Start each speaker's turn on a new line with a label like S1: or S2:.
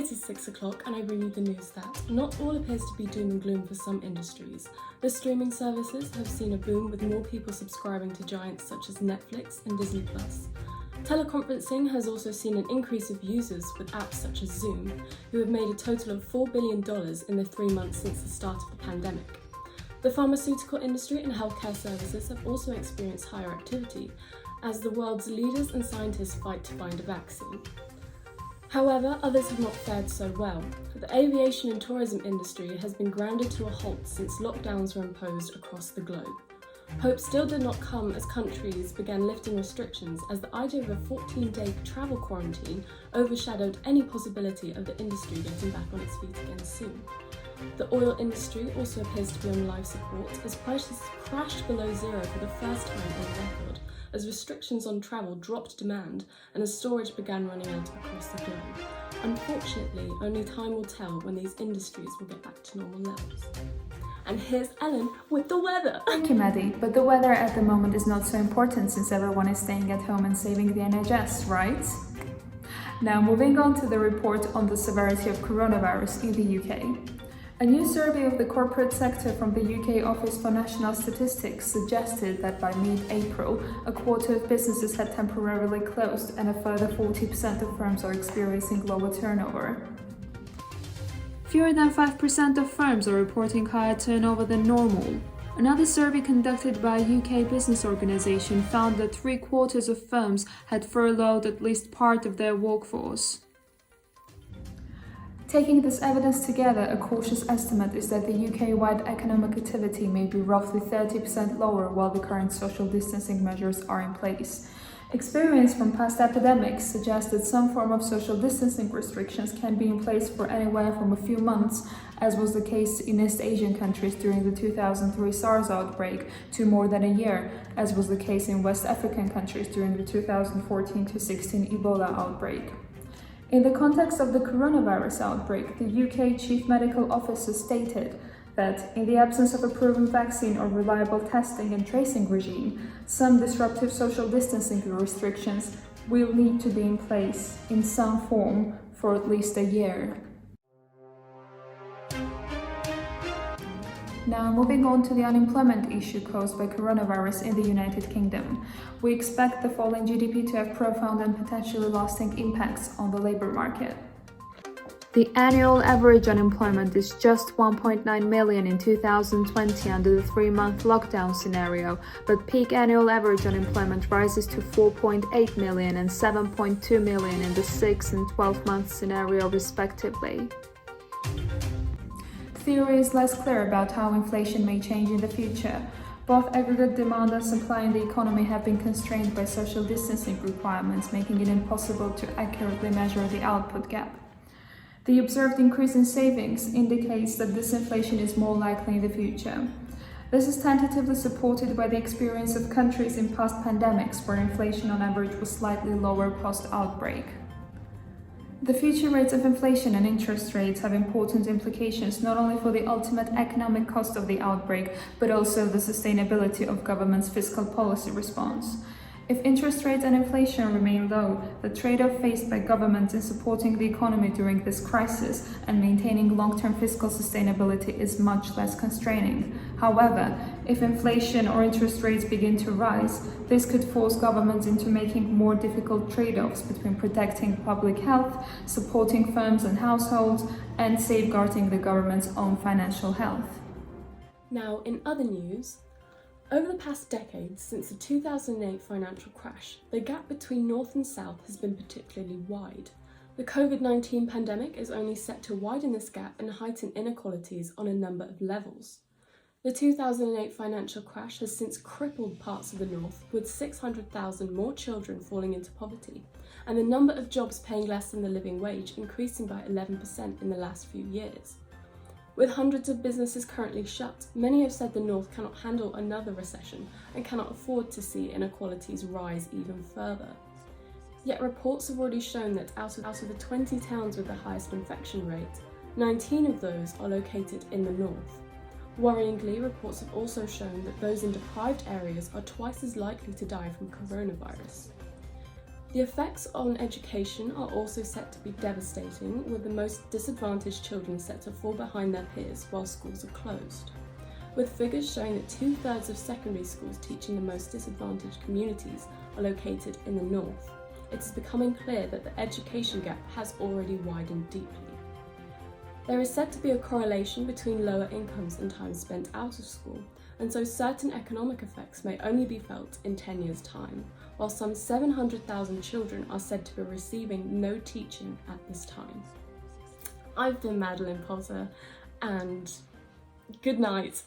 S1: It is 6 o'clock and I bring you the news that not all appears to be doom and gloom for some industries. The streaming services have seen a boom with more people subscribing to giants such as Netflix and Disney+. Teleconferencing has also seen an increase of users with apps such as Zoom, who have made a total of $4 billion in the 3 months since the start of the pandemic. The pharmaceutical industry and healthcare services have also experienced higher activity as the world's leaders and scientists fight to find a vaccine. However, others have not fared so well. The aviation and tourism industry has been grounded to a halt since lockdowns were imposed across the globe. Hope still did not come as countries began lifting restrictions, as the idea of a 14-day travel quarantine overshadowed any possibility of the industry getting back on its feet again soon. The oil industry also appears to be on life support as prices crashed below zero for the first time on record, as restrictions on travel dropped demand and as storage began running out across the globe. Unfortunately, only time will tell when these industries will get back to normal levels. And here's Ellen with the weather.
S2: Thank you, Maddie, but the weather at the moment is not so important since everyone is staying at home and saving the NHS, right? Now moving on to the report on the severity of coronavirus in the UK. A new survey of the corporate sector from the UK Office for National Statistics suggested that by mid-April, a quarter of businesses had temporarily closed and a further 40% of firms are experiencing lower turnover. Fewer than 5% of firms are reporting higher turnover than normal. Another survey conducted by a UK business organisation found that 3/4 of firms had furloughed at least part of their workforce. Taking this evidence together, a cautious estimate is that the UK-wide economic activity may be roughly 30% lower while the current social distancing measures are in place. Experience from past epidemics suggests that some form of social distancing restrictions can be in place for anywhere from a few months, as was the case in East Asian countries during the 2003 SARS outbreak, to more than a year, as was the case in West African countries during the 2014-16 Ebola outbreak. In the context of the coronavirus outbreak, the UK Chief Medical Officer stated that, in the absence of a proven vaccine or reliable testing and tracing regime, some disruptive social distancing restrictions will need to be in place in some form for at least a year. Now, moving on to the unemployment issue caused by coronavirus in the United Kingdom. We expect the fall in GDP to have profound and potentially lasting impacts on the labour market. The annual average unemployment is just 1.9 million in 2020 under the 3-month lockdown scenario, but peak annual average unemployment rises to 4.8 million and 7.2 million in the 6 and 12-month scenario respectively. Theory is less clear about how inflation may change in the future. Both aggregate demand and supply in the economy have been constrained by social distancing requirements, making it impossible to accurately measure the output gap. The observed increase in savings indicates that disinflation is more likely in the future. This is tentatively supported by the experience of countries in past pandemics where inflation on average was slightly lower post-outbreak. The future rates of inflation and interest rates have important implications not only for the ultimate economic cost of the outbreak, but also the sustainability of government's fiscal policy response. If interest rates and inflation remain low, the trade-off faced by governments in supporting the economy during this crisis and maintaining long-term fiscal sustainability is much less constraining. However, if inflation or interest rates begin to rise, this could force governments into making more difficult trade-offs between protecting public health, supporting firms and households, and safeguarding the government's own financial health.
S1: Now, in other news, over the past decade, since the 2008 financial crash, the gap between North and South has been particularly wide. The COVID-19 pandemic is only set to widen this gap and heighten inequalities on a number of levels. The 2008 financial crash has since crippled parts of the North, with 600,000 more children falling into poverty, and the number of jobs paying less than the living wage increasing by 11% in the last few years. With hundreds of businesses currently shut, many have said the North cannot handle another recession and cannot afford to see inequalities rise even further. Yet reports have already shown that out of the 20 towns with the highest infection rate, 19 of those are located in the North. Worryingly, reports have also shown that those in deprived areas are twice as likely to die from coronavirus. The effects on education are also set to be devastating, with the most disadvantaged children set to fall behind their peers while schools are closed. With figures showing that 2/3 of secondary schools teaching the most disadvantaged communities are located in the north, it is becoming clear that the education gap has already widened deeply. There is said to be a correlation between lower incomes and time spent out of school, and so certain economic effects may only be felt in 10 years' time, while some 700,000 children are said to be receiving no teaching at this time. I've been Madeline Potter, and good night.